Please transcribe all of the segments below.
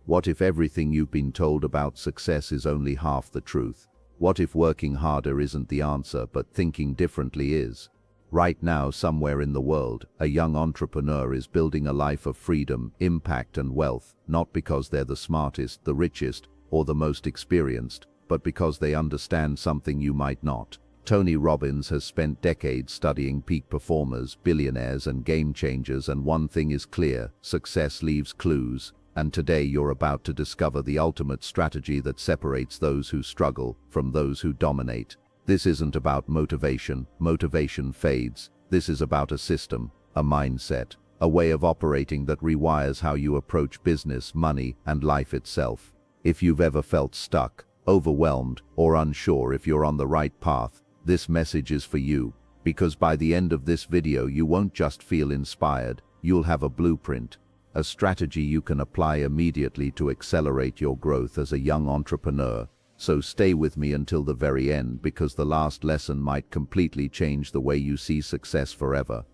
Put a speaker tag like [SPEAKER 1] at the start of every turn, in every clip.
[SPEAKER 1] What if everything you've been told about success is only half the truth? What if working harder isn't the answer, but thinking differently is? Right now, somewhere in the world, a young entrepreneur is building a life of freedom, impact, and wealth, not because they're the smartest, the richest, or the most experienced, but because they understand something you might not. Tony Robbins has spent decades studying peak performers, billionaires, and game changers, and one thing is clear: success leaves clues. And today you're about to discover the ultimate strategy that separates those who struggle from those who dominate. This isn't about motivation. Motivation fades. This is about a system, a mindset, a way of operating that rewires how you approach business, money, and life itself. If you've ever felt stuck, overwhelmed, or unsure if you're on the right path, this message is for you. Because by the end of this video, you won't just feel inspired, you'll have a blueprint, a strategy you can apply immediately to accelerate your growth as a young entrepreneur. So stay with me until the very end, because the last lesson might completely change the way you see success forever.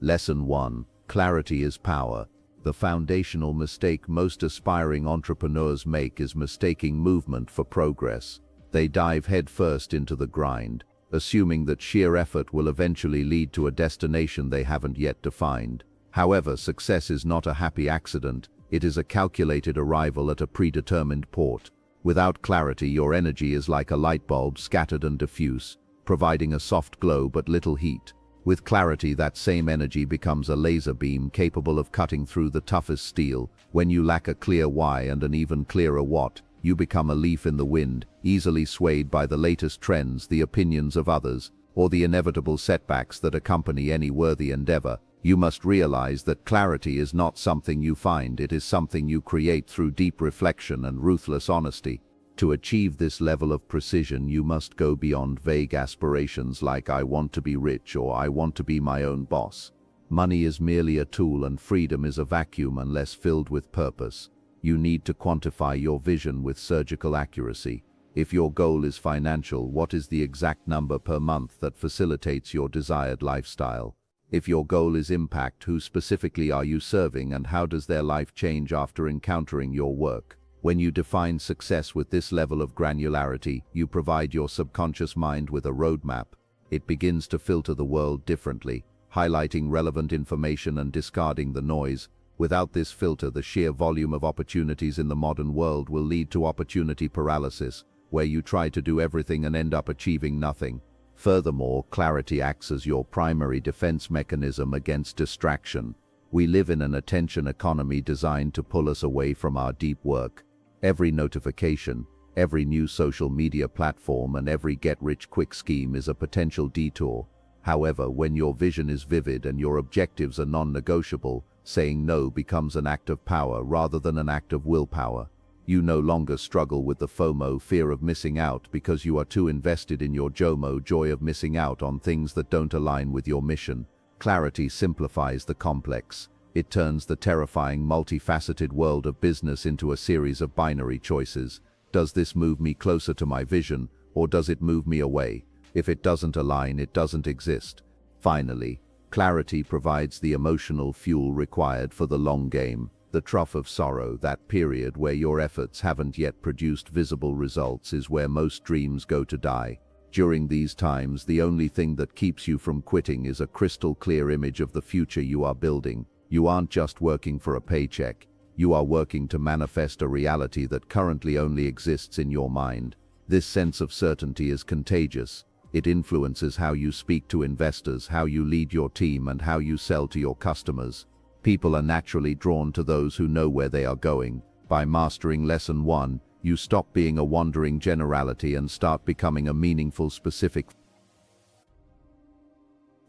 [SPEAKER 1] Lesson 1. Clarity is power. The foundational mistake most aspiring entrepreneurs make is mistaking movement for progress. They dive headfirst into the grind, assuming that sheer effort will eventually lead to a destination they haven't yet defined. However, success is not a happy accident. It is a calculated arrival at a predetermined port. Without clarity, your energy is like a light bulb, scattered and diffuse, providing a soft glow but little heat. With clarity, that same energy becomes a laser beam capable of cutting through the toughest steel. When you lack a clear why and an even clearer what, you become a leaf in the wind, easily swayed by the latest trends, the opinions of others, or the inevitable setbacks that accompany any worthy endeavor. You must realize that clarity is not something you find, it is something you create through deep reflection and ruthless honesty. To achieve this level of precision, you must go beyond vague aspirations like "I want to be rich" or "I want to be my own boss." Money is merely a tool, and freedom is a vacuum unless filled with purpose. You need to quantify your vision with surgical accuracy. If your goal is financial, what is the exact number per month that facilitates your desired lifestyle? If your goal is impact, who specifically are you serving, and how does their life change after encountering your work? When you define success with this level of granularity, you provide your subconscious mind with a roadmap. It begins to filter the world differently, highlighting relevant information and discarding the noise. Without this filter, the sheer volume of opportunities in the modern world will lead to opportunity paralysis, where you try to do everything and end up achieving nothing. Furthermore, clarity acts as your primary defense mechanism against distraction. We live in an attention economy designed to pull us away from our deep work. Every notification, every new social media platform, and every get-rich-quick scheme is a potential detour. However, when your vision is vivid and your objectives are non-negotiable, saying no becomes an act of power rather than an act of willpower. You no longer struggle with the FOMO, fear of missing out, because you are too invested in your JOMO, joy of missing out on things that don't align with your mission. Clarity simplifies the complex. It turns the terrifying, multifaceted world of business into a series of binary choices. Does this move me closer to my vision, or does it move me away? If it doesn't align, it doesn't exist. Finally, clarity provides the emotional fuel required for the long game. The trough of sorrow, that period where your efforts haven't yet produced visible results, is where most dreams go to die. During these times, the only thing that keeps you from quitting is a crystal clear image of the future you are building. You aren't just working for a paycheck. You are working to manifest a reality that currently only exists in your mind. This sense of certainty is contagious. It influences how you speak to investors, how you lead your team, and how you sell to your customers. People are naturally drawn to those who know where they are going. By mastering Lesson 1, you stop being a wandering generality and start becoming a meaningful specific.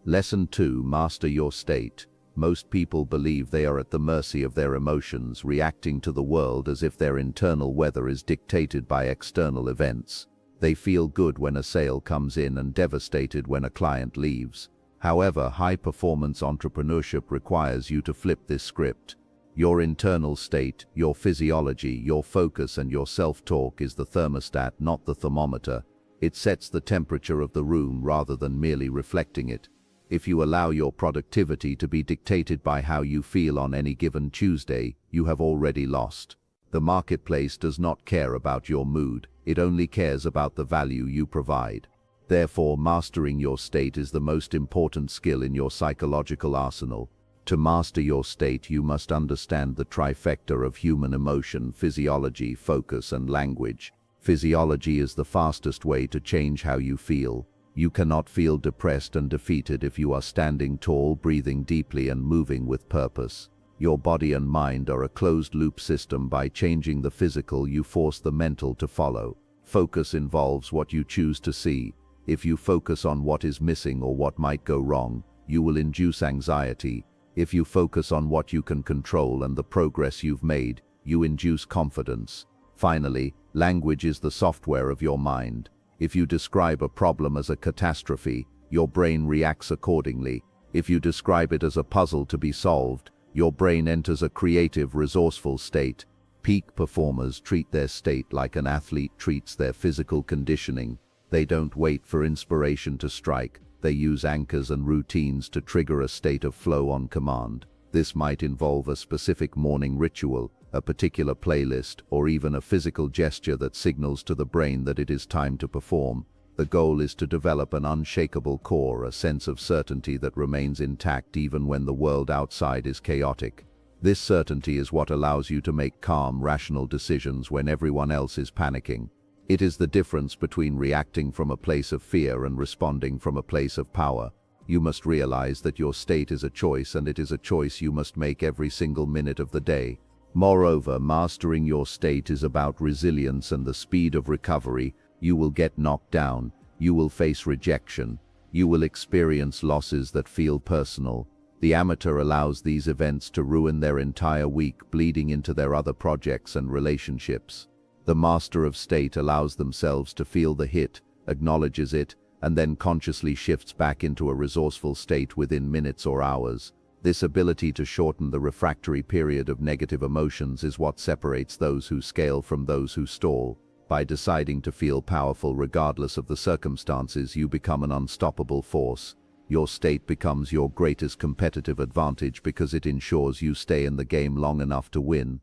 [SPEAKER 1] Lesson 2. Master your state. Most people believe they are at the mercy of their emotions, reacting to the world as if their internal weather is dictated by external events. They feel good when a sale comes in and devastated when a client leaves. However, high-performance entrepreneurship requires you to flip this script. Your internal state, your physiology, your focus, and your self-talk is the thermostat, not the thermometer. It sets the temperature of the room rather than merely reflecting it. If you allow your productivity to be dictated by how you feel on any given Tuesday, you have already lost. The marketplace does not care about your mood, it only cares about the value you provide. Therefore, mastering your state is the most important skill in your psychological arsenal. To master your state, you must understand the trifecta of human emotion, physiology, focus, and language. Physiology is the fastest way to change how you feel. You cannot feel depressed and defeated if you are standing tall, breathing deeply, and moving with purpose. Your body and mind are a closed-loop system. By changing the physical, you force the mental to follow. Focus involves what you choose to see. If you focus on what is missing or what might go wrong, you will induce anxiety. If you focus on what you can control and the progress you've made, you induce confidence. Finally, language is the software of your mind. If you describe a problem as a catastrophe, your brain reacts accordingly. If you describe it as a puzzle to be solved, your brain enters a creative, resourceful state. Peak performers treat their state like an athlete treats their physical conditioning. They don't wait for inspiration to strike. They use anchors and routines to trigger a state of flow on command. This might involve a specific morning ritual, a particular playlist, or even a physical gesture that signals to the brain that it is time to perform. The goal is to develop an unshakable core, a sense of certainty that remains intact even when the world outside is chaotic. This certainty is what allows you to make calm, rational decisions when everyone else is panicking. It is the difference between reacting from a place of fear and responding from a place of power. You must realize that your state is a choice, and it is a choice you must make every single minute of the day. Moreover, mastering your state is about resilience and the speed of recovery. You will get knocked down. You will face rejection. You will experience losses that feel personal. The amateur allows these events to ruin their entire week, bleeding into their other projects and relationships. The master of state allows themselves to feel the hit, acknowledges it, and then consciously shifts back into a resourceful state within minutes or hours. This ability to shorten the refractory period of negative emotions is what separates those who scale from those who stall. By deciding to feel powerful regardless of the circumstances, you become an unstoppable force. Your state becomes your greatest competitive advantage because it ensures you stay in the game long enough to win.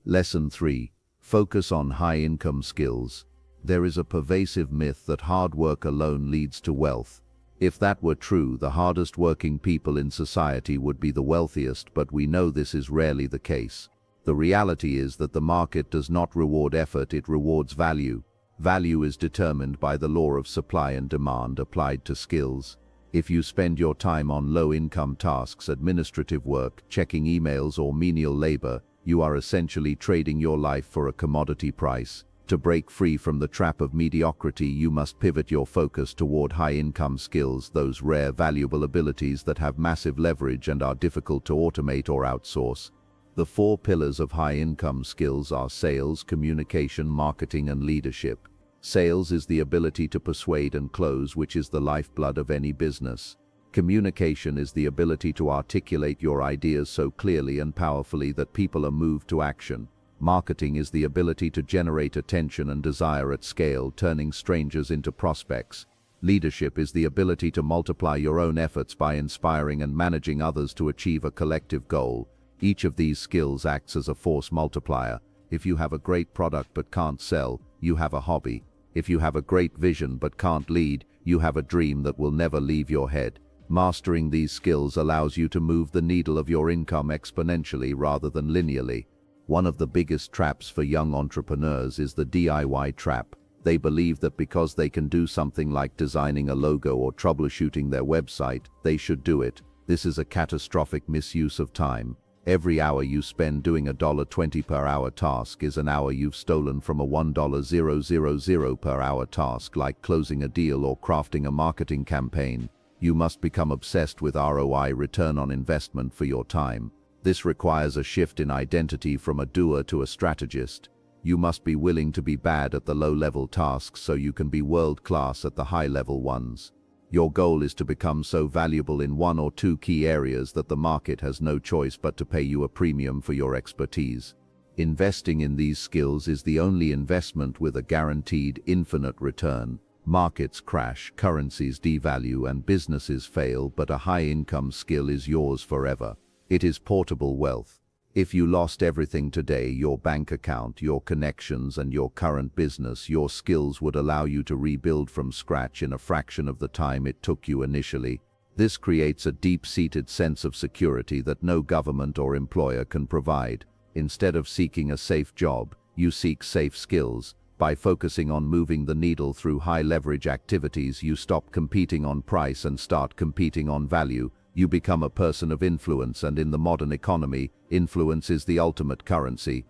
[SPEAKER 1] Lesson 3. Focus on high-income skills. There is a pervasive myth that hard work alone leads to wealth. If that were true, the hardest working people in society would be the wealthiest, but we know this is rarely the case. The reality is that the market does not reward effort, it rewards value. Value is determined by the law of supply and demand applied to skills. If you spend your time on low-income tasks, administrative work, checking emails, or menial labor, you are essentially trading your life for a commodity price. To break free from the trap of mediocrity, you must pivot your focus toward high-income skills, those rare, valuable abilities that have massive leverage and are difficult to automate or outsource. The 4 pillars of high-income skills are sales, communication, marketing, and leadership. Sales is the ability to persuade and close, which is the lifeblood of any business. Communication is the ability to articulate your ideas so clearly and powerfully that people are moved to action. Marketing is the ability to generate attention and desire at scale, turning strangers into prospects. Leadership is the ability to multiply your own efforts by inspiring and managing others to achieve a collective goal. Each of these skills acts as a force multiplier. If you have a great product but can't sell, you have a hobby. If you have a great vision but can't lead, you have a dream that will never leave your head. Mastering these skills allows you to move the needle of your income exponentially rather than linearly. One of the biggest traps for young entrepreneurs is the DIY trap. They believe that because they can do something like designing a logo or troubleshooting their website, they should do it. This is a catastrophic misuse of time. Every hour you spend doing a $1.20 per hour task is an hour you've stolen from a $1.000 per hour task, like closing a deal or crafting a marketing campaign. You must become obsessed with ROI, return on investment, for your time. This requires a shift in identity from a doer to a strategist. You must be willing to be bad at the low-level tasks so you can be world-class at the high-level ones. Your goal is to become so valuable in 1 or 2 key areas that the market has no choice but to pay you a premium for your expertise. Investing in these skills is the only investment with a guaranteed infinite return. Markets crash, currencies devalue, and businesses fail, but a high-income skill is yours forever. It is portable wealth. If you lost everything today, your bank account, your connections, and your current business, your skills would allow you to rebuild from scratch in a fraction of the time it took you initially. This creates a deep-seated sense of security that no government or employer can provide. Instead of seeking a safe job, you seek safe skills. By focusing on moving the needle through high-leverage activities, you stop competing on price and start competing on value. You become a person of influence, and in the modern economy, influence is the ultimate currency.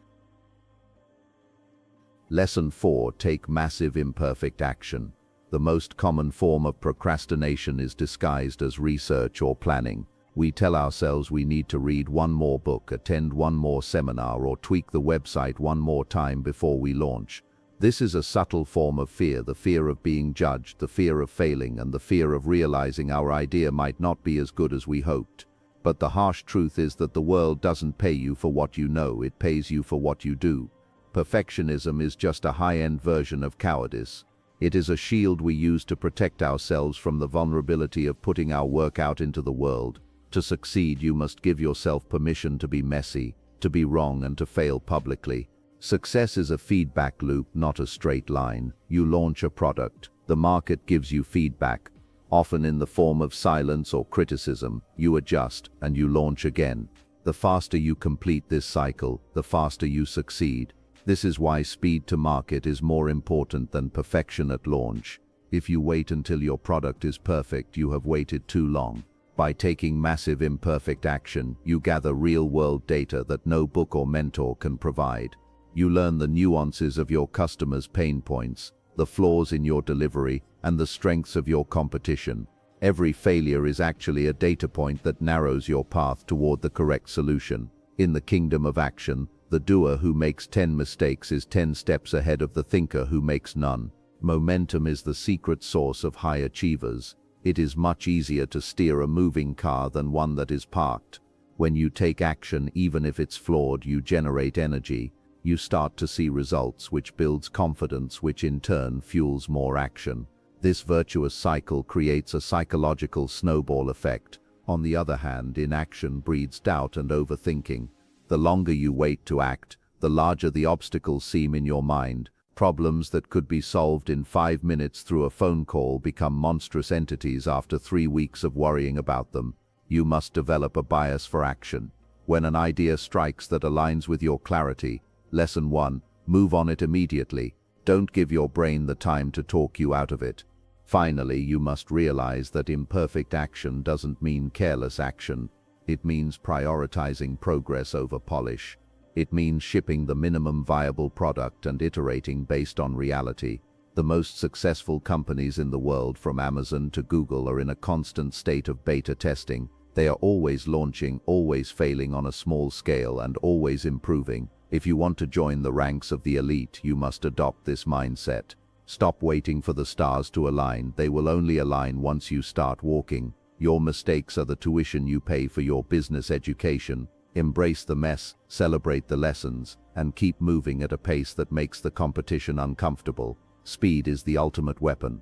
[SPEAKER 1] Lesson 4. Take massive imperfect action. The most common form of procrastination is disguised as research or planning. We tell ourselves we need to read one more book, attend one more seminar, or tweak the website one more time before we launch. This is a subtle form of fear, the fear of being judged, the fear of failing, and the fear of realizing our idea might not be as good as we hoped. But the harsh truth is that the world doesn't pay you for what you know, it pays you for what you do. Perfectionism is just a high-end version of cowardice. It is a shield we use to protect ourselves from the vulnerability of putting our work out into the world. To succeed, you must give yourself permission to be messy, to be wrong, and to fail publicly. Success is a feedback loop, not a straight line. You launch a product. The market gives you feedback, often in the form of silence or criticism. You adjust, and you launch again. The faster you complete this cycle, the faster you succeed. This is why speed to market is more important than perfection at launch. If you wait until your product is perfect, you have waited too long. By taking massive imperfect action, you gather real-world data that no book or mentor can provide. You learn the nuances of your customers' pain points, the flaws in your delivery, and the strengths of your competition. Every failure is actually a data point that narrows your path toward the correct solution. In the kingdom of action, the doer who makes 10 mistakes is 10 steps ahead of the thinker who makes none. Momentum is the secret source of high achievers. It is much easier to steer a moving car than one that is parked. When you take action, even if it's flawed, you generate energy. You start to see results, which builds confidence, which in turn fuels more action. This virtuous cycle creates a psychological snowball effect. On the other hand, inaction breeds doubt and overthinking. The longer you wait to act, the larger the obstacles seem in your mind. Problems that could be solved in 5 minutes through a phone call become monstrous entities after 3 weeks of worrying about them. You must develop a bias for action. When an idea strikes that aligns with your clarity, Lesson 1. Move on it immediately. Don't give your brain the time to talk you out of it. Finally, you must realize that imperfect action doesn't mean careless action. It means prioritizing progress over polish. It means shipping the minimum viable product and iterating based on reality. The most successful companies in the world, from Amazon to Google, are in a constant state of beta testing. They are always launching, always failing on a small scale, and always improving. If you want to join the ranks of the elite, you must adopt this mindset. Stop waiting for the stars to align. They will only align once you start walking. Your mistakes are the tuition you pay for your business education. Embrace the mess, celebrate the lessons, and keep moving at a pace that makes the competition uncomfortable. Speed is the ultimate weapon.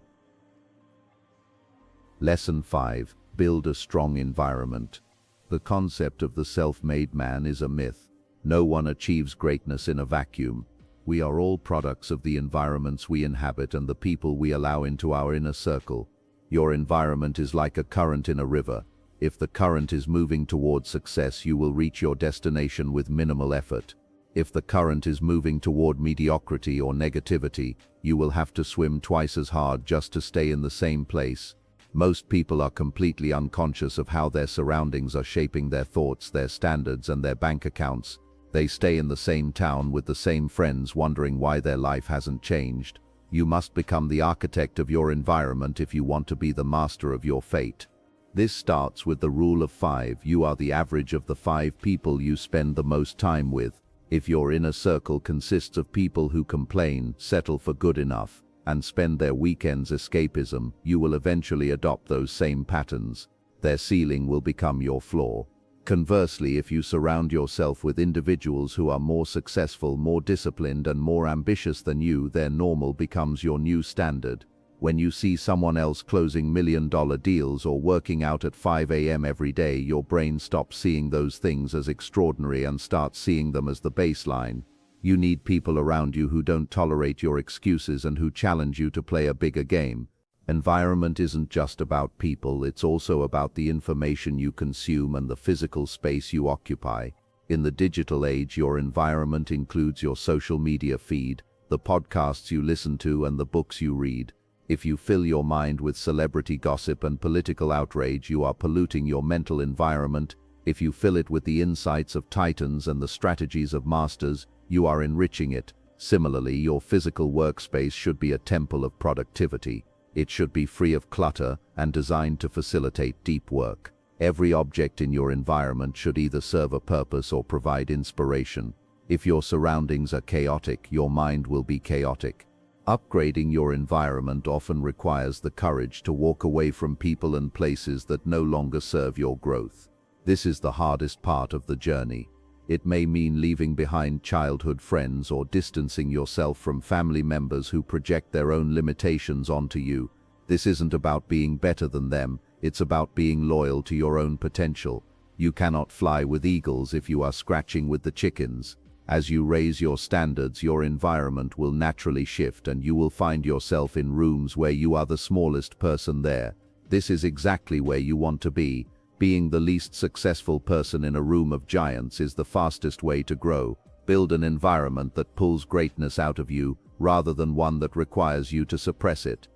[SPEAKER 1] Lesson 5. Build a strong environment. The concept of the self-made man is a myth. No one achieves greatness in a vacuum. We are all products of the environments we inhabit and the people we allow into our inner circle. Your environment is like a current in a river. If the current is moving toward success, you will reach your destination with minimal effort. If the current is moving toward mediocrity or negativity, you will have to swim twice as hard just to stay in the same place. Most people are completely unconscious of how their surroundings are shaping their thoughts, their standards, and their bank accounts. They stay in the same town with the same friends, wondering why their life hasn't changed. You must become the architect of your environment if you want to be the master of your fate. This starts with the rule of 5. You are the average of the 5 people you spend the most time with. If your inner circle consists of people who complain, settle for good enough, and spend their weekends escapism, you will eventually adopt those same patterns. Their ceiling will become your floor. Conversely, if you surround yourself with individuals who are more successful, more disciplined, and more ambitious than you, their normal becomes your new standard. When you see someone else closing million-dollar deals or working out at 5 a.m. every day, your brain stops seeing those things as extraordinary and starts seeing them as the baseline. You need people around you who don't tolerate your excuses and who challenge you to play a bigger game. Environment isn't just about people, it's also about the information you consume and the physical space you occupy. In the digital age, your environment includes your social media feed, the podcasts you listen to, and the books you read. If you fill your mind with celebrity gossip and political outrage, you are polluting your mental environment. If you fill it with the insights of titans and the strategies of masters, you are enriching it. Similarly, your physical workspace should be a temple of productivity. It should be free of clutter and designed to facilitate deep work. Every object in your environment should either serve a purpose or provide inspiration. If your surroundings are chaotic, your mind will be chaotic. Upgrading your environment often requires the courage to walk away from people and places that no longer serve your growth. This is the hardest part of the journey. It may mean leaving behind childhood friends or distancing yourself from family members who project their own limitations onto you. This isn't about being better than them, it's about being loyal to your own potential. You cannot fly with eagles if you are scratching with the chickens. As you raise your standards, your environment will naturally shift and you will find yourself in rooms where you are the smallest person there. This is exactly where you want to be. Being the least successful person in a room of giants is the fastest way to grow. Build an environment that pulls greatness out of you, rather than one that requires you to suppress it.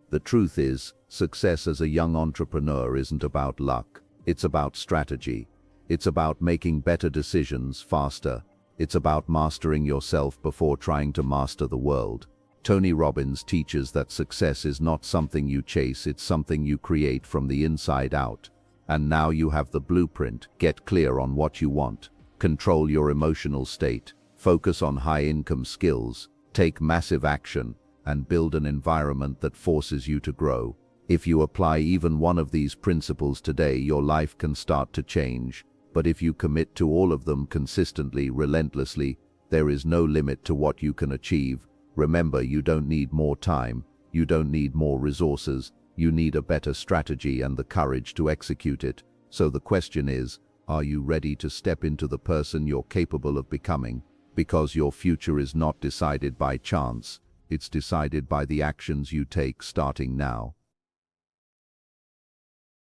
[SPEAKER 1] The truth is, success as a young entrepreneur isn't about luck. It's about strategy. It's about making better decisions faster. It's about mastering yourself before trying to master the world. Tony Robbins teaches that success is not something you chase, it's something you create from the inside out. And now you have the blueprint. Get clear on what you want. Control your emotional state. Focus on high-income skills. Take massive action. And build an environment that forces you to grow. If you apply even one of these principles today, your life can start to change. But if you commit to all of them consistently, relentlessly, there is no limit to what you can achieve. Remember, you don't need more time, you don't need more resources, you need a better strategy and the courage to execute it. So the question is, are you ready to step into the person you're capable of becoming? Because your future is not decided by chance, it's decided by the actions you take starting now.